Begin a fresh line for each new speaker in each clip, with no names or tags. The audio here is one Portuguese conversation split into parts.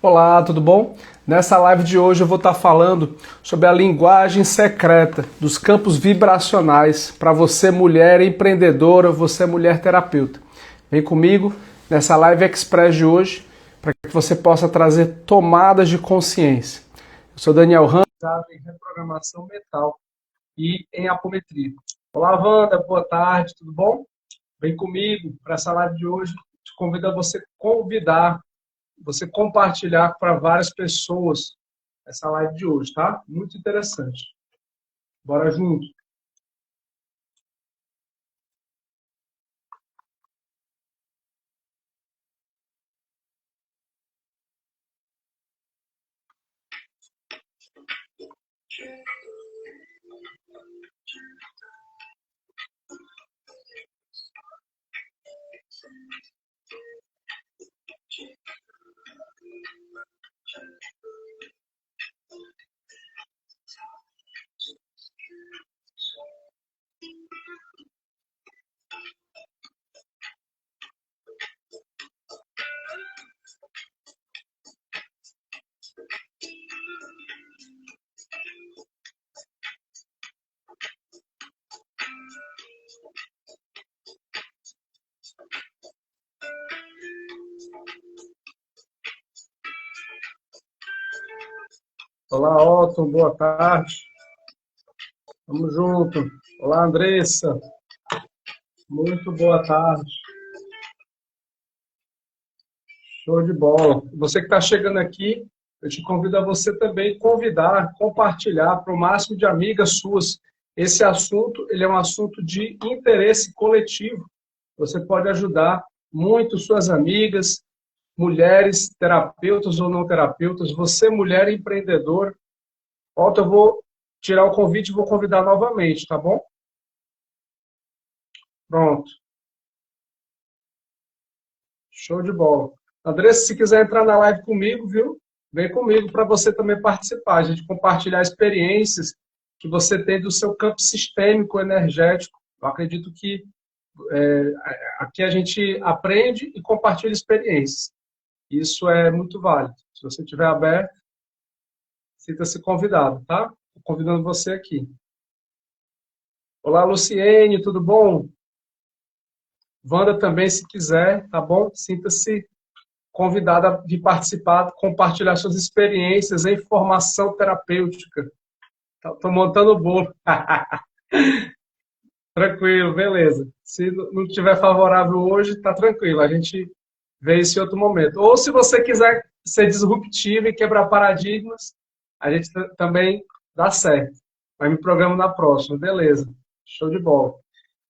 Olá, tudo bom? Nessa live de hoje eu vou estar falando sobre a linguagem secreta dos campos vibracionais para você mulher empreendedora, você mulher terapeuta. Vem comigo nessa live express de hoje para que você possa trazer tomadas de consciência. Eu sou Daniel Ramos, em reprogramação mental e em apometria. Olá, Wanda, boa tarde, tudo bom? Vem comigo para essa live de hoje. Te convido a você compartilhar para várias pessoas essa live de hoje, tá? Muito interessante. Bora junto. Olá, Otton, boa tarde. Tamo junto. Olá, Andressa. Muito boa tarde. Show de bola. Você que está chegando aqui, eu te convido a você também convidar, compartilhar para o máximo de amigas suas. Esse assunto, ele é um assunto de interesse coletivo. Você pode ajudar muito suas amigas, mulheres, terapeutas ou não terapeutas, você, mulher empreendedora. Otto, eu vou tirar o convite e vou convidar novamente, tá bom? Pronto. Show de bola. Andressa, se quiser entrar na live comigo, viu? Vem comigo para você também participar, a gente compartilhar experiências que você tem do seu campo sistêmico energético. Eu acredito que aqui a gente aprende e compartilha experiências. Isso é muito válido. Se você estiver aberto, sinta-se convidado, tá? Estou convidando você aqui. Olá, Luciene, tudo bom? Wanda também, se quiser, tá bom? Sinta-se convidada de participar, compartilhar suas experiências em formação terapêutica. Estou montando o bolo. Tranquilo, beleza. Se não estiver favorável hoje, tá tranquilo. A gente vê isso em outro momento. Ou se você quiser ser disruptivo e quebrar paradigmas, a gente também dá certo. Vai me programa na próxima, beleza. Show de bola.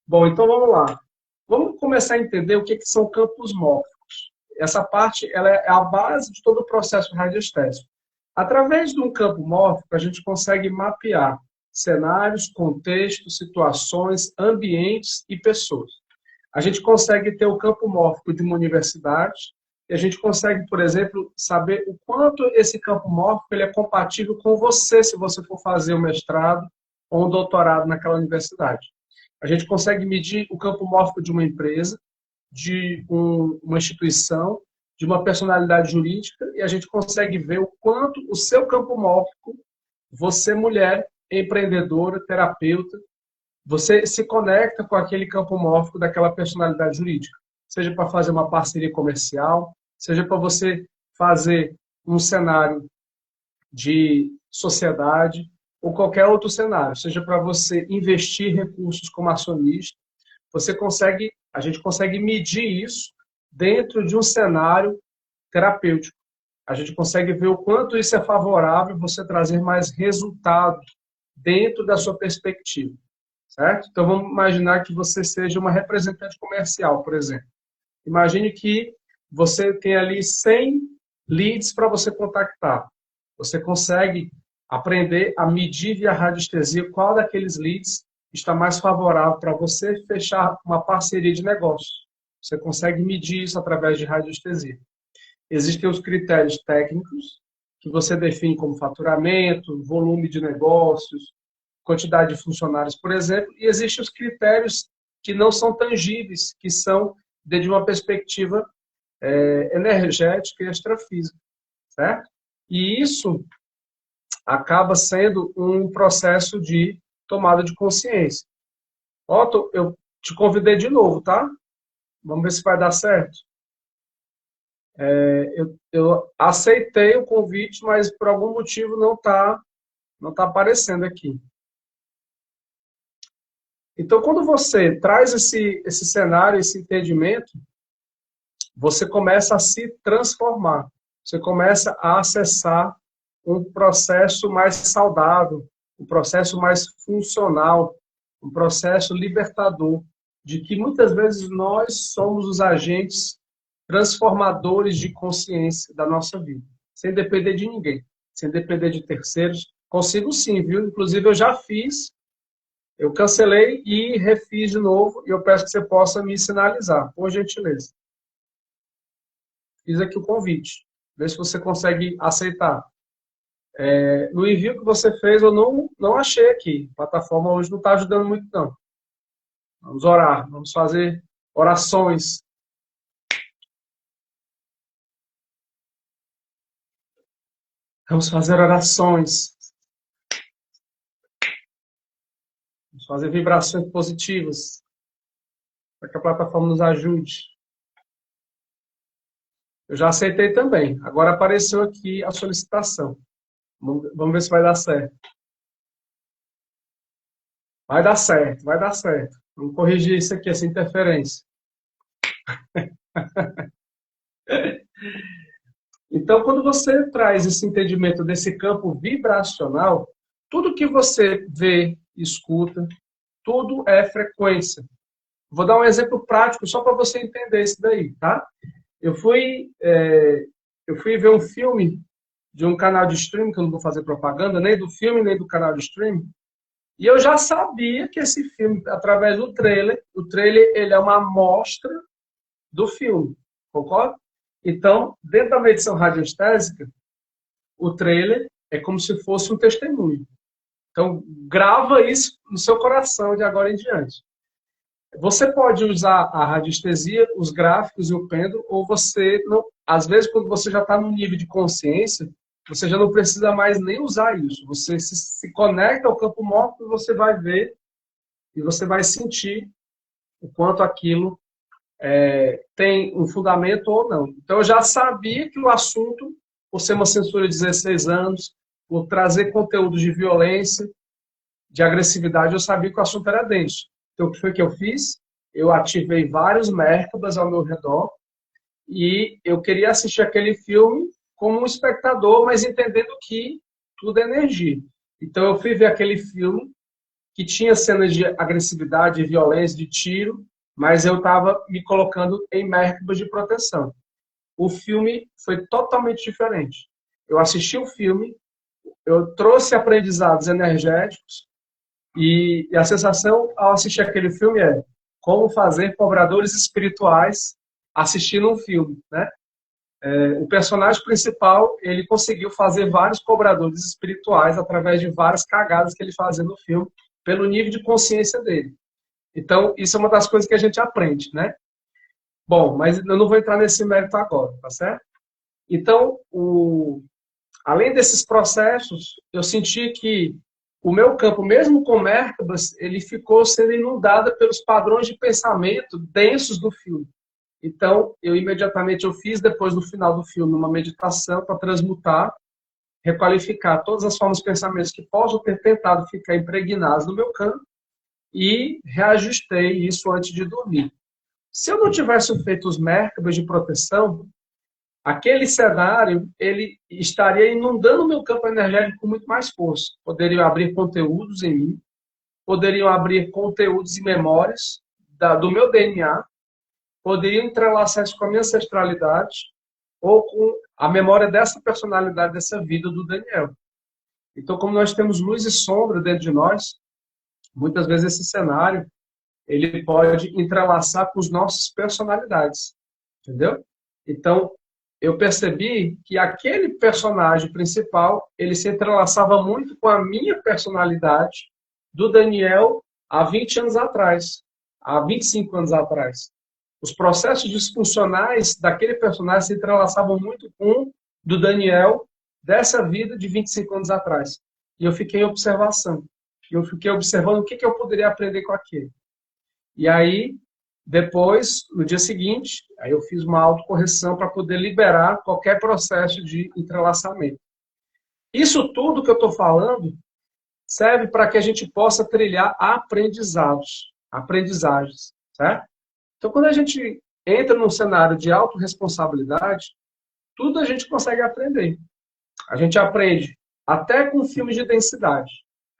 Bom, então vamos lá. Vamos começar a entender o que são campos mórficos. Essa parte ela é a base de todo o processo radiestésico. Através de um campo mórfico, a gente consegue mapear cenários, contextos, situações, ambientes e pessoas. A gente consegue ter o campo mórfico de uma universidade e a gente consegue, por exemplo, saber o quanto esse campo mórfico ele é compatível com você, se você for fazer um mestrado ou um doutorado naquela universidade. A gente consegue medir o campo mórfico de uma empresa, de uma instituição, de uma personalidade jurídica, e a gente consegue ver o quanto o seu campo mórfico, você, mulher, empreendedora, terapeuta, você se conecta com aquele campo mórfico daquela personalidade jurídica. Seja para fazer uma parceria comercial, seja para você fazer um cenário de sociedade, ou qualquer outro cenário, seja para você investir recursos como acionista, a gente consegue medir isso dentro de um cenário terapêutico. A gente consegue ver o quanto isso é favorável você trazer mais resultado dentro da sua perspectiva, certo? Então vamos imaginar que você seja uma representante comercial, por exemplo. Imagine que você tem ali 100 leads para você contactar. Você consegue aprender a medir via radiestesia qual daqueles leads está mais favorável para você fechar uma parceria de negócio. Você consegue medir isso através de radiestesia. Existem os critérios técnicos, que você define como faturamento, volume de negócios, quantidade de funcionários, por exemplo, e existem os critérios que não são tangíveis, que são de uma perspectiva energética e extrafísica, certo? E isso acaba sendo um processo de tomada de consciência. Otto, eu te convidei de novo, tá? Vamos ver se vai dar certo. Eu aceitei o convite, mas por algum motivo não tá aparecendo aqui. Então, quando você traz esse cenário, esse entendimento, você começa a se transformar. Você começa a acessar um processo mais saudável, um processo mais funcional, um processo libertador, de que muitas vezes nós somos os agentes transformadores de consciência da nossa vida, sem depender de ninguém, sem depender de terceiros. Consigo sim, viu? Inclusive, eu já fiz, eu cancelei e refiz de novo, e eu peço que você possa me sinalizar, por gentileza. Fiz aqui o convite. Vê se você consegue aceitar. No envio que você fez, eu não achei aqui. A plataforma hoje não está ajudando muito, não. Vamos orar, vamos fazer orações. Vamos fazer orações. Vamos fazer vibrações positivas. Para que a plataforma nos ajude. Eu já aceitei também. Agora apareceu aqui a solicitação. Vamos ver se vai dar certo. Vai dar certo, vai dar certo. Vamos corrigir isso aqui, essa interferência. Então, quando você traz esse entendimento desse campo vibracional, tudo que você vê, escuta, tudo é frequência. Vou dar um exemplo prático só para você entender isso daí, tá? Eu fui ver um filme de um canal de streaming, que eu não vou fazer propaganda, nem do filme, nem do canal de streaming, e eu já sabia que esse filme, através do trailer, o trailer ele é uma amostra do filme, concorda? Então, dentro da medição radiestésica, o trailer é como se fosse um testemunho. Então, grava isso no seu coração de agora em diante. Você pode usar a radiestesia, os gráficos e o pêndulo, ou você não. Às vezes, quando você já está no nível de consciência, você já não precisa mais nem usar isso. Você se conecta ao campo morto e você vai ver e você vai sentir o quanto aquilo tem um fundamento ou não. Então, eu já sabia que o assunto, por ser uma censura de 16 anos, por trazer conteúdo de violência, de agressividade, eu sabia que o assunto era denso. Então, o que foi que eu fiz? Eu ativei vários Merkabas ao meu redor e eu queria assistir aquele filme como um espectador, mas entendendo que tudo é energia. Então, eu fui ver aquele filme que tinha cenas de agressividade, de violência, de tiro, mas eu estava me colocando em Merkabas de proteção. O filme foi totalmente diferente. Eu assisti o filme, eu trouxe aprendizados energéticos, e a sensação ao assistir aquele filme é como fazer cobradores espirituais assistindo um filme, né? O personagem principal, ele conseguiu fazer vários cobradores espirituais através de várias cagadas que ele fazia no filme, pelo nível de consciência dele. Então, isso é uma das coisas que a gente aprende, né? Bom, mas eu não vou entrar nesse mérito agora, tá certo? Então, além desses processos, eu senti que o meu campo, mesmo com Merkabas, ele ficou sendo inundado pelos padrões de pensamento densos do filme. Então, eu imediatamente fiz, depois do final do filme, uma meditação para transmutar, requalificar todas as formas de pensamentos que possam ter tentado ficar impregnados no meu campo e reajustei isso antes de dormir. Se eu não tivesse feito os Merkabas de proteção, aquele cenário ele estaria inundando o meu campo energético com muito mais força. Poderiam abrir conteúdos em mim, poderiam abrir conteúdos e memórias do meu DNA, poderiam entrelaçar isso com a minha ancestralidade ou com a memória dessa personalidade, dessa vida do Daniel. Então, como nós temos luz e sombra dentro de nós, muitas vezes esse cenário ele pode entrelaçar com as nossas personalidades, entendeu? Então, eu percebi que aquele personagem principal, ele se entrelaçava muito com a minha personalidade do Daniel há 20 anos atrás, há 25 anos atrás. Os processos disfuncionais daquele personagem se entrelaçavam muito com do Daniel dessa vida de 25 anos atrás. E eu fiquei em observação. Eu fiquei observando o que eu poderia aprender com aquele. E aí, depois, no dia seguinte, aí eu fiz uma autocorreção para poder liberar qualquer processo de entrelaçamento. Isso tudo que eu estou falando serve para que a gente possa trilhar aprendizagens, certo? Então, quando a gente entra num cenário de autorresponsabilidade, tudo a gente consegue aprender. A gente aprende até com filmes de densidade.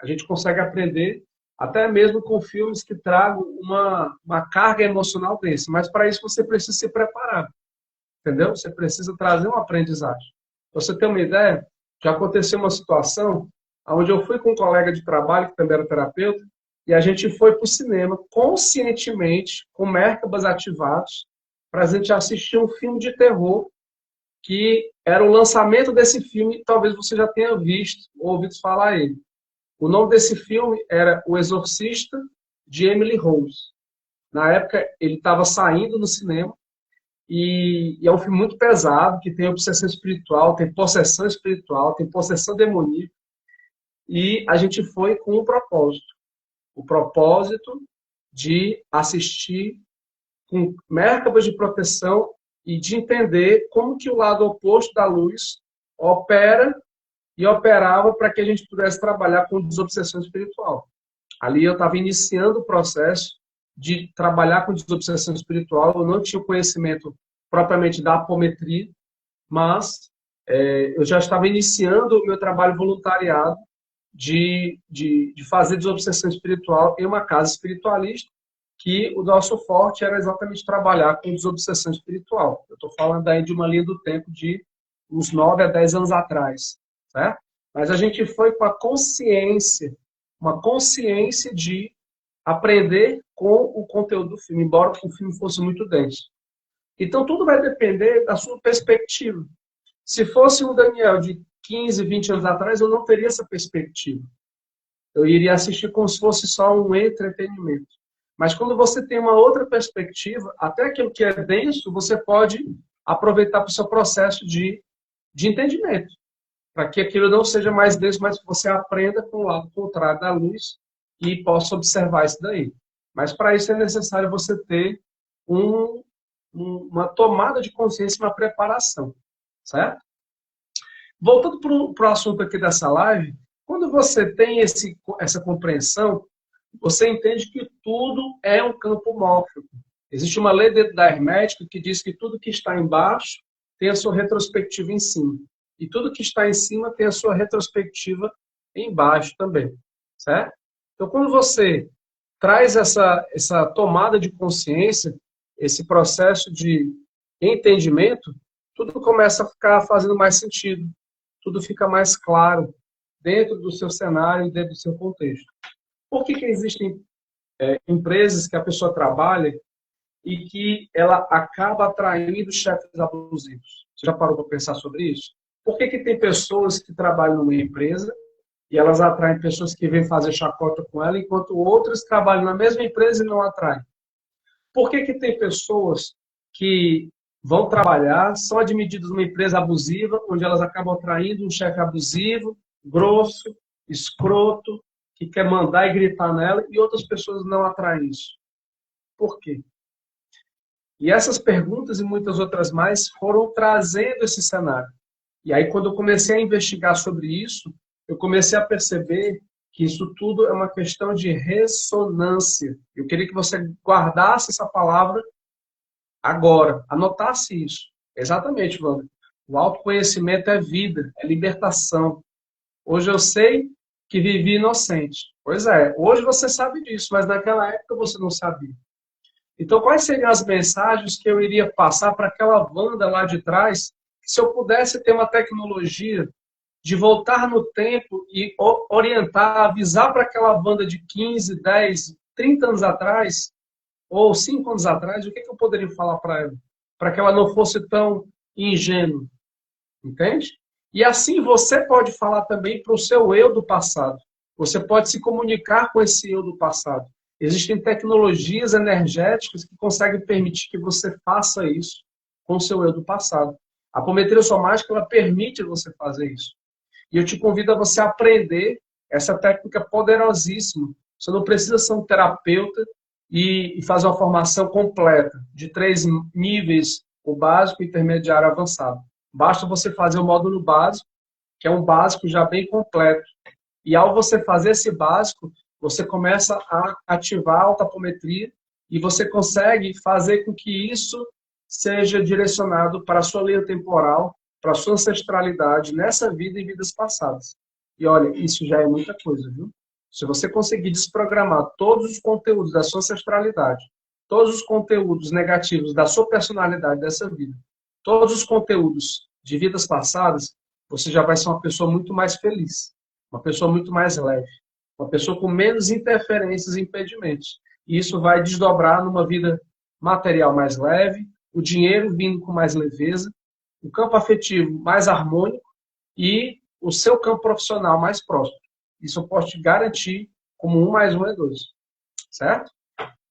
A gente consegue aprender até mesmo com filmes que tragam uma carga emocional densa. Mas para isso você precisa se preparar. Entendeu? Você precisa trazer uma aprendizagem. Pra você ter uma ideia, já aconteceu uma situação onde eu fui com um colega de trabalho, que também era terapeuta, e a gente foi para o cinema conscientemente, com Merkabas ativados, para a gente assistir um filme de terror, que era o lançamento desse filme, talvez você já tenha visto ou ouvido falar ele. O nome desse filme era O Exorcista, de Emily Rose. Na época, ele estava saindo no cinema, e é um filme muito pesado, que tem obsessão espiritual, tem possessão demoníaca, e a gente foi com um propósito. O propósito de assistir com Merkabas de proteção e de entender como que o lado oposto da luz opera e operava para que a gente pudesse trabalhar com desobsessão espiritual. Ali eu estava iniciando o processo de trabalhar com desobsessão espiritual. Eu não tinha o conhecimento propriamente da apometria, mas eu já estava iniciando o meu trabalho voluntariado de fazer desobsessão espiritual em uma casa espiritualista, que o nosso forte era exatamente trabalhar com desobsessão espiritual. Eu estou falando aí de uma linha do tempo de uns 9 a 10 anos atrás, certo? Mas a gente foi com a consciência, uma consciência de aprender com o conteúdo do filme, embora o filme fosse muito denso. Então, tudo vai depender da sua perspectiva. Se fosse um Daniel de 15, 20 anos atrás, eu não teria essa perspectiva. Eu iria assistir como se fosse só um entretenimento. Mas quando você tem uma outra perspectiva, até aquilo que é denso, você pode aproveitar para o seu processo de entendimento. Para que aquilo não seja mais denso, mas que você aprenda com o lado contrário da luz e possa observar isso daí. Mas para isso é necessário você ter uma tomada de consciência, uma preparação. Certo? Voltando para o assunto aqui dessa live, quando você tem essa compreensão, você entende que tudo é um campo mórfico. Existe uma lei da hermética que diz que tudo que está embaixo tem a sua retrospectiva em cima. E tudo que está em cima tem a sua retrospectiva embaixo também. Certo? Então, quando você traz essa tomada de consciência, esse processo de entendimento, tudo começa a ficar fazendo mais sentido. Tudo fica mais claro dentro do seu cenário, dentro do seu contexto. Por que existem empresas que a pessoa trabalha e que ela acaba atraindo chefes abusivos? Você já parou para pensar sobre isso? Por que tem pessoas que trabalham numa empresa e elas atraem pessoas que vêm fazer chacota com ela, enquanto outras trabalham na mesma empresa e não atraem? Por que tem pessoas que vão trabalhar, são admitidas numa empresa abusiva, onde elas acabam atraindo um chefe abusivo, grosso, escroto, que quer mandar e gritar nela, e outras pessoas não atraem isso? Por quê? E essas perguntas e muitas outras mais foram trazendo esse cenário. E aí, quando eu comecei a investigar sobre isso, eu comecei a perceber que isso tudo é uma questão de ressonância. Eu queria que você guardasse essa palavra agora, anotasse isso. Exatamente, Wander. O autoconhecimento é vida, é libertação. Hoje eu sei que vivi inocente. Pois é, hoje você sabe disso, mas naquela época você não sabia. Então, quais seriam as mensagens que eu iria passar para aquela Wanda lá de trás, se eu pudesse ter uma tecnologia de voltar no tempo e orientar, avisar para aquela Wanda de 15, 10, 30 anos atrás, ou 5 anos atrás, o que eu poderia falar para ela? Para que ela não fosse tão ingênua. Entende? E assim você pode falar também para o seu eu do passado. Você pode se comunicar com esse eu do passado. Existem tecnologias energéticas que conseguem permitir que você faça isso com o seu eu do passado. A apometria somática, ela permite você fazer isso. E eu te convido a você aprender essa técnica poderosíssima. Você não precisa ser um terapeuta e fazer uma formação completa, de 3 níveis, o básico, intermediário e avançado. Basta você fazer o módulo básico, que é um básico já bem completo. E ao você fazer esse básico, você começa a ativar a autoapometria e você consegue fazer com que isso seja direcionado para a sua linha temporal, para a sua ancestralidade nessa vida e vidas passadas. E olha, isso já é muita coisa, viu? Se você conseguir desprogramar todos os conteúdos da sua ancestralidade, todos os conteúdos negativos da sua personalidade dessa vida, todos os conteúdos de vidas passadas, você já vai ser uma pessoa muito mais feliz, uma pessoa muito mais leve, uma pessoa com menos interferências e impedimentos. E isso vai desdobrar numa vida material mais leve, o dinheiro vindo com mais leveza, o campo afetivo mais harmônico e o seu campo profissional mais próspero. Isso eu posso te garantir como 1 mais 1 é 2. Certo?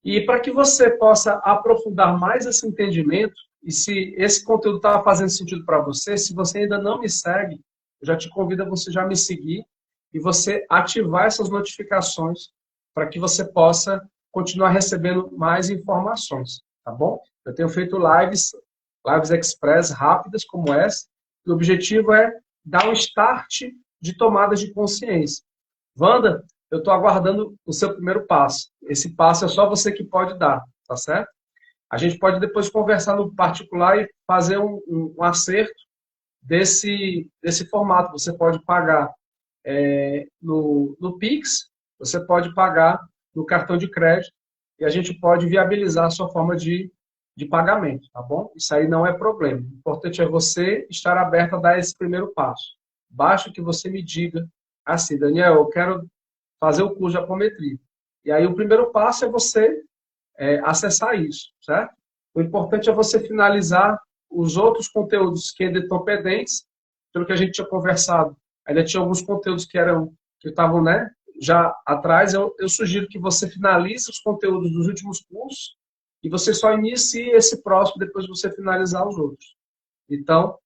E para que você possa aprofundar mais esse entendimento, e se esse conteúdo está fazendo sentido para você, se você ainda não me segue, eu já te convido a você já me seguir e você ativar essas notificações para que você possa continuar recebendo mais informações, tá bom? Eu tenho feito lives express rápidas como essa, e o objetivo é dar um start de tomada de consciência. Wanda, eu estou aguardando o seu primeiro passo. Esse passo é só você que pode dar, tá certo? A gente pode depois conversar no particular e fazer um acerto desse formato. Você pode pagar no Pix, você pode pagar no cartão de crédito e a gente pode viabilizar a sua forma de pagamento, tá bom? Isso aí não é problema. O importante é você estar aberto a dar esse primeiro passo. Basta que você me diga assim, Daniel, eu quero fazer o curso de apometria. E aí o primeiro passo é você acessar isso, certo? O importante é você finalizar os outros conteúdos que ainda estão pendentes, pelo que a gente tinha conversado. Ainda tinha alguns conteúdos que estavam, né, já atrás. Eu sugiro que você finalize os conteúdos dos últimos cursos e você só inicie esse próximo depois de você finalizar os outros. Então,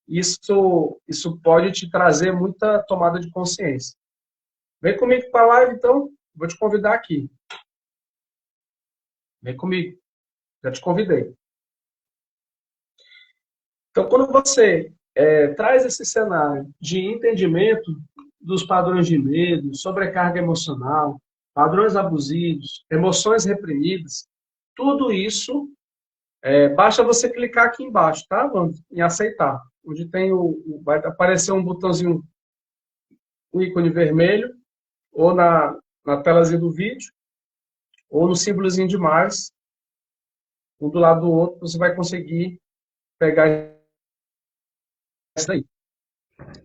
isso pode te trazer muita tomada de consciência. Vem comigo para a live, então. Vou te convidar aqui. Vem comigo. Já te convidei. Então, quando você traz esse cenário de entendimento dos padrões de medo, sobrecarga emocional, padrões abusivos, emoções reprimidas, tudo isso, basta você clicar aqui embaixo, tá? Vamos em aceitar. Onde tem vai aparecer um botãozinho, um ícone vermelho, ou na telazinha do vídeo, ou no símbolozinho de mais, um do lado do outro, você vai conseguir pegar isso aí.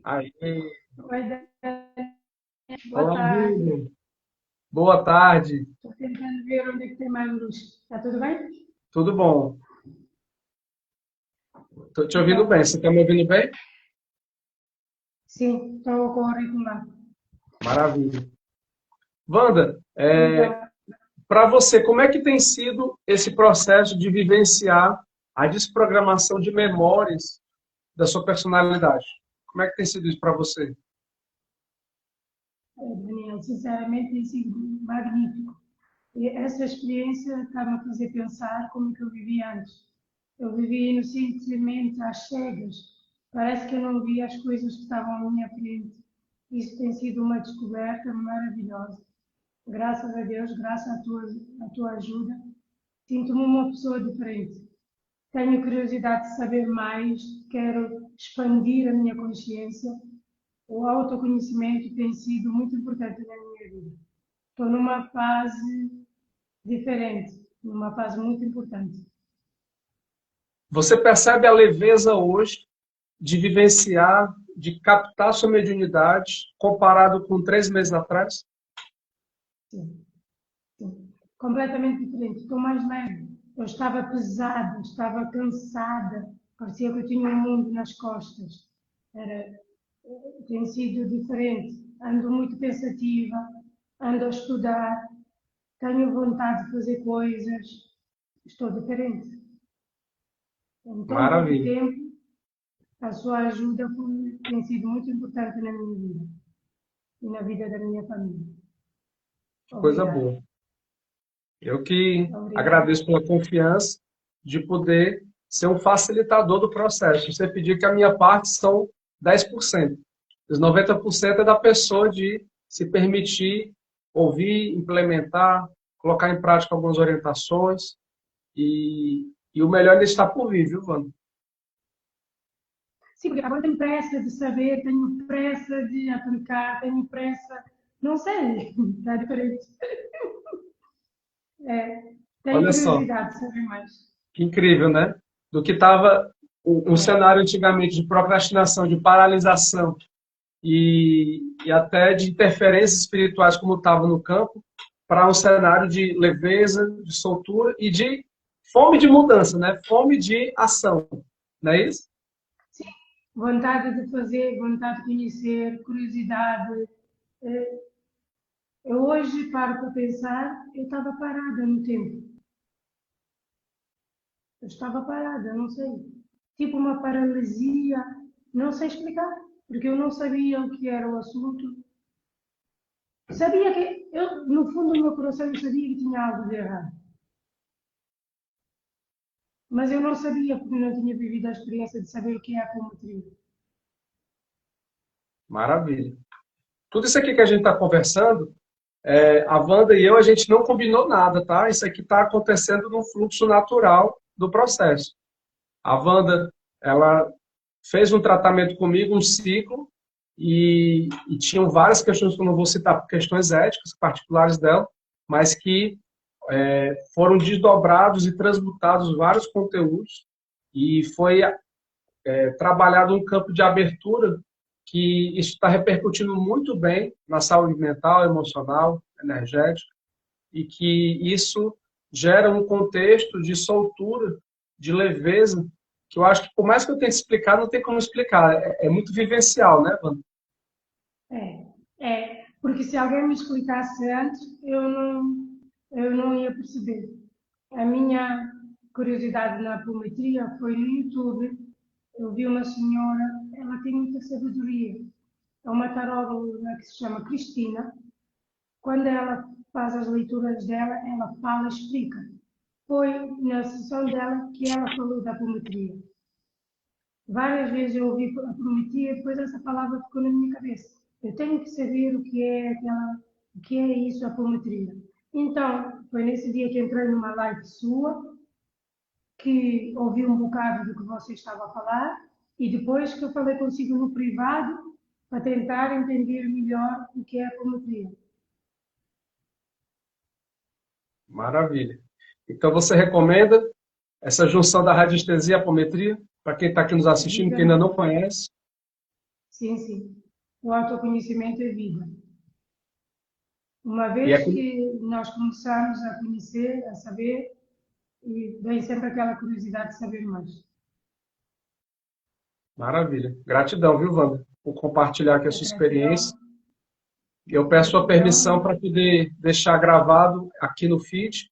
Aí.
Oi, Dani. Boa
Olá,
tarde.
Vivian. Boa tarde.
Estou tentando ver onde é que tem mais luz. Está tudo bem?
Tudo bom? Estou te ouvindo bem. Você está me ouvindo bem?
Sim, estou com o auricular.
Maravilha. Wanda,
Então,
para você, como é que tem sido esse processo de vivenciar a desprogramação de memórias da sua personalidade? Como é que tem sido isso para você?
Daniel, sinceramente tem sido magnífico. E essa experiência está-me a fazer pensar como que eu vivi antes. Eu vivi inocentemente às cegas. Parece que eu não via as coisas que estavam à minha frente. Isso tem sido uma descoberta maravilhosa. Graças a Deus, graças à tua ajuda, sinto-me uma pessoa diferente. Tenho curiosidade de saber mais, quero expandir a minha consciência. O autoconhecimento tem sido muito importante na minha vida. Estou numa fase diferente, numa fase muito importante.
Você percebe a leveza hoje de vivenciar, de captar sua mediunidade comparado com 3 meses atrás?
Sim, sim. Completamente diferente. Estou mais leve. Eu estava pesada, estava cansada, parecia que eu tinha um mundo nas costas. Tem sido diferente. Ando muito pensativa, ando a estudar, tenho vontade de fazer coisas. Estou diferente. Em tão pouco
Maravilha.
tempo, a sua ajuda tem sido muito importante na minha vida e na vida da minha família.
Que coisa
Obrigada.
boa. Eu que
Obrigada.
agradeço pela confiança de poder ser um facilitador do processo. Você pediu que a minha parte são 10%. Os 90% é da pessoa de se permitir ouvir, implementar, colocar em prática algumas orientações. E o melhor ainda está por vir, viu, Wanda?
Sim, porque agora tenho pressa de saber, tenho pressa de aplicar, tenho pressa. Não sei, está diferente. É, tenho
Olha só,
curiosidade de saber mais.
que incrível, né? Do que estava um
É,
cenário antigamente de procrastinação, de paralisação e até de interferências espirituais, como estava no campo, para um cenário de leveza, de soltura e de fome de mudança, né? Fome de ação, não é isso?
sim, vontade de fazer, vontade de conhecer, curiosidade. É, eu hoje paro para pensar, eu estava parada no tempo. Eu estava parada, não sei. Tipo uma paralisia, não sei explicar, porque eu não sabia o que era o assunto. Sabia que, eu, no fundo do meu coração, eu sabia que tinha algo de errado. Mas eu não sabia, porque não tinha vivido a experiência de saber o que é a apometria.
Maravilha. Tudo isso aqui que a gente está conversando, a Wanda e eu, a gente não combinou nada, tá? Isso aqui está acontecendo num fluxo natural do processo. A Wanda, ela fez um tratamento comigo, um ciclo, e tinham várias questões que eu não vou citar, questões éticas particulares dela, mas que foram desdobrados e transmutados vários conteúdos, e foi trabalhado um campo de abertura que isso está repercutindo muito bem na saúde mental, emocional, energética, e que isso gera um contexto de soltura, de leveza, que eu acho que, por mais que eu tente explicar, não tem como explicar. É muito vivencial, né, Wanda?
Porque se alguém me explicasse antes, eu não ia perceber. A minha curiosidade na apometria foi no YouTube. Eu vi uma senhora, ela tem muita sabedoria. É uma taróloga que se chama Cristina. Quando ela faz as leituras dela, ela fala, explica. Foi na sessão dela que ela falou da apometria. Várias vezes eu ouvi a apometria e depois essa palavra ficou na minha cabeça. Eu tenho que saber o que é o que é isso, a apometria. Então, foi nesse dia que entrei numa live sua, que ouvi um bocado do que você estava a falar, e depois que eu falei consigo no privado, para tentar entender melhor o que é a apometria.
Maravilha. Então, você recomenda essa junção da radiestesia e apometria, para quem está aqui nos assistindo, que ainda
Vivamente.
não conhece?
Sim, sim. O autoconhecimento é vida. Uma
E é
vez que nós começamos a conhecer, a saber, e vem sempre aquela curiosidade de saber mais.
maravilha. Gratidão, viu, Wanda, por compartilhar aqui a
A
sua experiência.
gratidão,
Eu
a
peço a permissão
gratidão
para poder deixar gravado aqui no feed.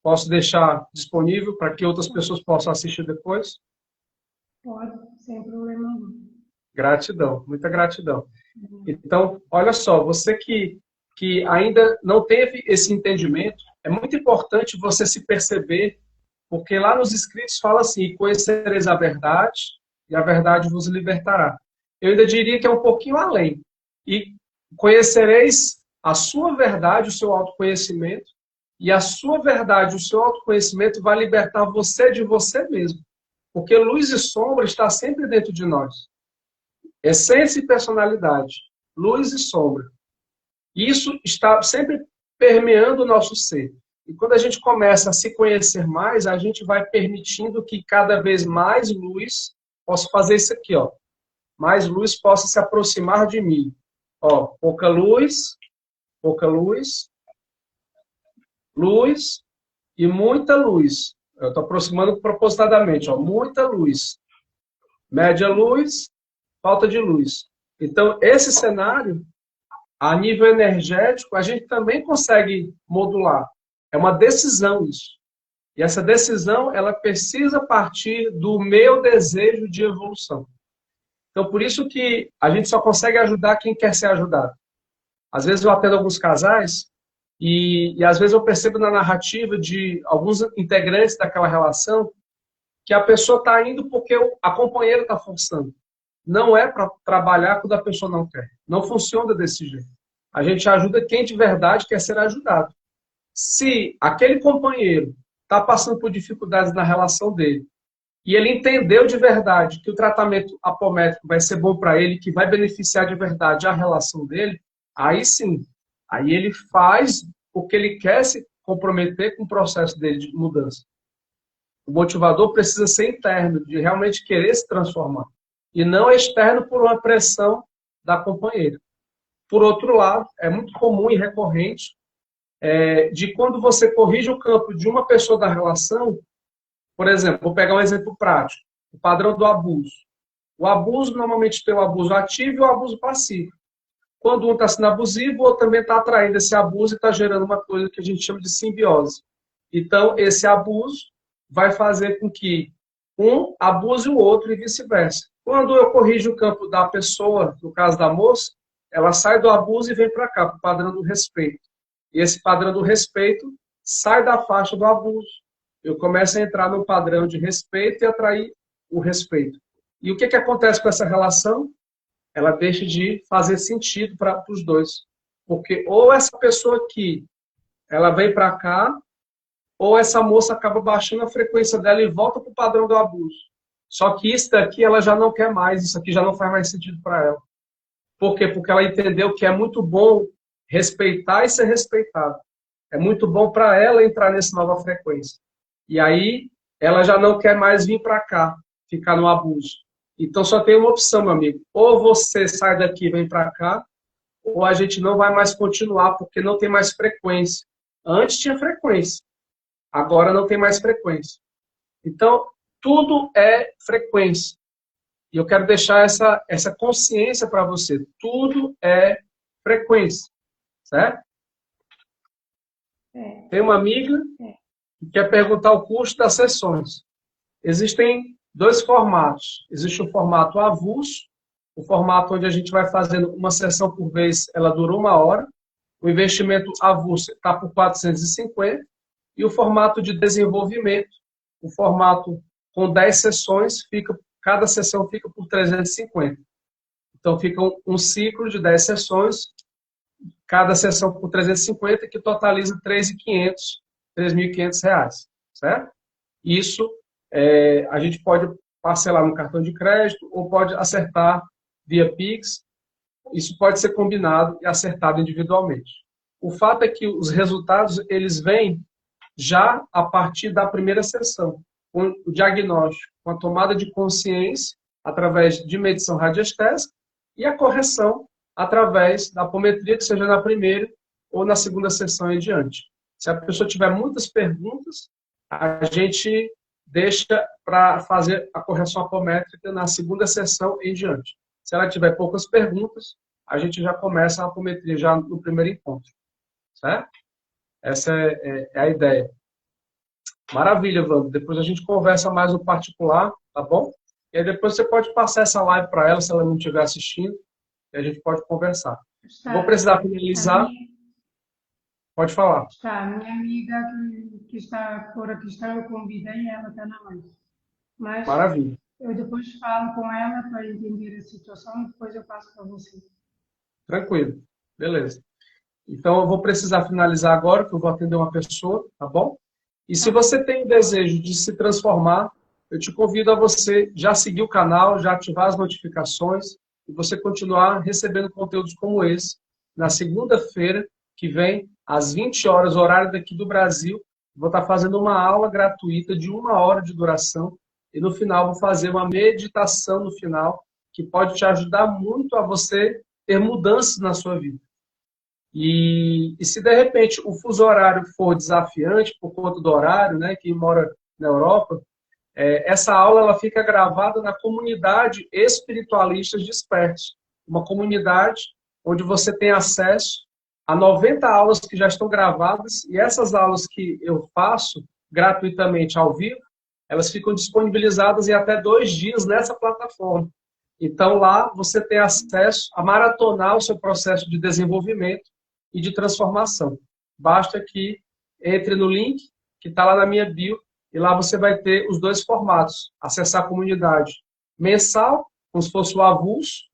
Posso deixar disponível para que outras pessoas possam assistir depois?
pode, sem problema algum.
Gratidão, muita gratidão. Então, olha só, você que ainda não teve esse entendimento, é muito importante você se perceber, porque lá nos escritos fala assim: conhecereis a verdade, e a verdade vos libertará. Eu ainda diria que é um pouquinho além. E conhecereis a sua verdade, o seu autoconhecimento, e a sua verdade, o seu autoconhecimento vai libertar você de você mesmo. Porque luz e sombra está sempre dentro de nós. Essência e personalidade, luz e sombra. Isso está sempre permeando o nosso ser. E quando a gente começa a se conhecer mais, a gente vai permitindo que cada vez mais luz possa fazer isso aqui, ó. Mais luz possa se aproximar de mim. Ó, pouca luz, luz e muita luz. Eu estou aproximando propositadamente, ó, muita luz. Média luz, falta de luz. Então, esse cenário, a nível energético, a gente também consegue modular. É uma decisão isso. E essa decisão, ela precisa partir do meu desejo de evolução. Então, por isso que a gente só consegue ajudar quem quer ser ajudado. Às vezes eu atendo alguns casais e às vezes eu percebo na narrativa de alguns integrantes daquela relação que a pessoa está indo porque a companheira está forçando. Não é para trabalhar quando a pessoa não quer. Não funciona desse jeito. A gente ajuda quem de verdade quer ser ajudado. Se aquele companheiro está passando por dificuldades na relação dele e ele entendeu de verdade que o tratamento apométrico vai ser bom para ele, que vai beneficiar de verdade a relação dele, aí sim, aí ele faz porque ele quer se comprometer com o processo dele de mudança. O motivador precisa ser interno, de realmente querer se transformar, e não externo por uma pressão da companheira. Por outro lado, é muito comum e recorrente de quando você corrige o campo de uma pessoa da relação, por exemplo, vou pegar um exemplo prático, o padrão do abuso. O abuso normalmente tem o abuso ativo e o abuso passivo. Quando um está sendo abusivo, o outro também está atraindo esse abuso e está gerando uma coisa que a gente chama de simbiose. Então, esse abuso vai fazer com que um abuse o outro e vice-versa. Quando eu corrijo o campo da pessoa, no caso da moça, ela sai do abuso e vem para cá, para o padrão do respeito. E esse padrão do respeito sai da faixa do abuso. Eu começo a entrar no padrão de respeito e atrair o respeito. E o que acontece com essa relação? Ela deixa de fazer sentido para os dois. Porque ou essa pessoa aqui, ela vem para cá, ou essa moça acaba baixando a frequência dela e volta para o padrão do abuso. Só que isso daqui ela já não quer mais, isso aqui já não faz mais sentido para ela. Por quê? Porque ela entendeu que é muito bom respeitar e ser respeitado. É muito bom para ela entrar nessa nova frequência. E aí, ela já não quer mais vir para cá, ficar no abuso. Então, só tem uma opção, meu amigo. Ou você sai daqui e vem para cá, ou a gente não vai mais continuar, porque não tem mais frequência. Antes tinha frequência. Agora não tem mais frequência. Então, tudo é frequência. E eu quero deixar essa consciência para você. Tudo é frequência. Certo? Tem uma amiga que quer perguntar o custo das sessões. Existem dois formatos. Existe o formato avulso, o formato onde a gente vai fazendo uma sessão por vez, ela dura 1 hora. O investimento avulso está por 450. E o formato de desenvolvimento, o formato com 10 sessões, cada sessão fica por 350. Então, fica um ciclo de 10 sessões, cada sessão por 350, que totaliza R$ 3.500, certo? Isso a gente pode parcelar no cartão de crédito ou pode acertar via Pix. Isso pode ser combinado e acertado individualmente. O fato é que os resultados, eles vêm já a partir da primeira sessão, com o diagnóstico, com a tomada de consciência através de medição radiestésica e a correção através da apometria, que seja na primeira ou na segunda sessão em diante. Se a pessoa tiver muitas perguntas, a gente deixa para fazer a correção apométrica na segunda sessão em diante. Se ela tiver poucas perguntas, a gente já começa a apometria já no primeiro encontro. Certo? Essa é a ideia. Maravilha, Wanda. Depois a gente conversa mais no particular, tá bom? E aí depois você pode passar essa live para ela, se ela não estiver assistindo, e a gente pode conversar. Vou precisar finalizar. Pode falar.
Está, a minha amiga que está por aqui, eu convidei, ela está na live. Mas
maravilha.
Eu depois falo com ela para entender a situação e depois eu passo para você.
Tranquilo. Beleza. Então, eu vou precisar finalizar agora, que eu vou atender uma pessoa, tá bom? E se você tem o desejo de se transformar, eu te convido a você já seguir o canal, já ativar as notificações e você continuar recebendo conteúdos como esse. Na segunda-feira que vem, às 20 horas, horário daqui do Brasil, vou estar fazendo uma aula gratuita de 1 hora de duração e no final vou fazer uma meditação no final que pode te ajudar muito a você ter mudanças na sua vida. E se de repente o fuso horário for desafiante por conta do horário, né, quem mora na Europa, essa aula ela fica gravada na comunidade Espiritualistas Despertos, uma comunidade onde você tem acesso a 90 aulas que já estão gravadas, e essas aulas que eu faço, gratuitamente ao vivo, elas ficam disponibilizadas em até 2 dias nessa plataforma. Então, lá você tem acesso a maratonar o seu processo de desenvolvimento e de transformação. Basta que entre no link que está lá na minha bio e lá você vai ter os 2 formatos. Acessar a comunidade mensal, como se fosse o avulso,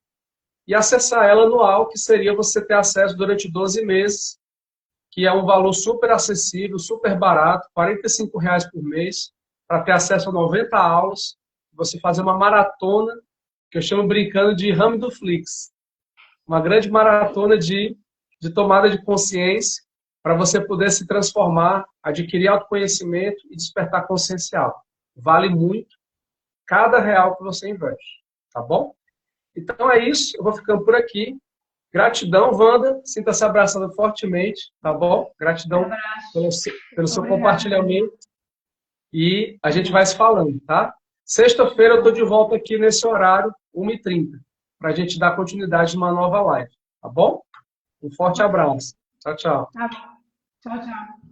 e acessar ela anual, que seria você ter acesso durante 12 meses, que é um valor super acessível, super barato, R$ 45 por mês, para ter acesso a 90 aulas, você fazer uma maratona, que eu chamo brincando de ramo do Flix. Uma grande maratona de tomada de consciência, para você poder se transformar, adquirir autoconhecimento e despertar consciencial. Vale muito cada real que você investe, tá bom? Então é isso, eu vou ficando por aqui. Gratidão, Wanda, sinta-se abraçada fortemente, tá bom? Gratidão pelo seu compartilhamento e a gente vai se falando, tá? Sexta-feira eu estou de volta aqui nesse horário, 1h30, para a gente dar continuidade numa nova live, tá bom? Um forte abraço. Tchau, tchau.
Tá bom. Tchau, tchau.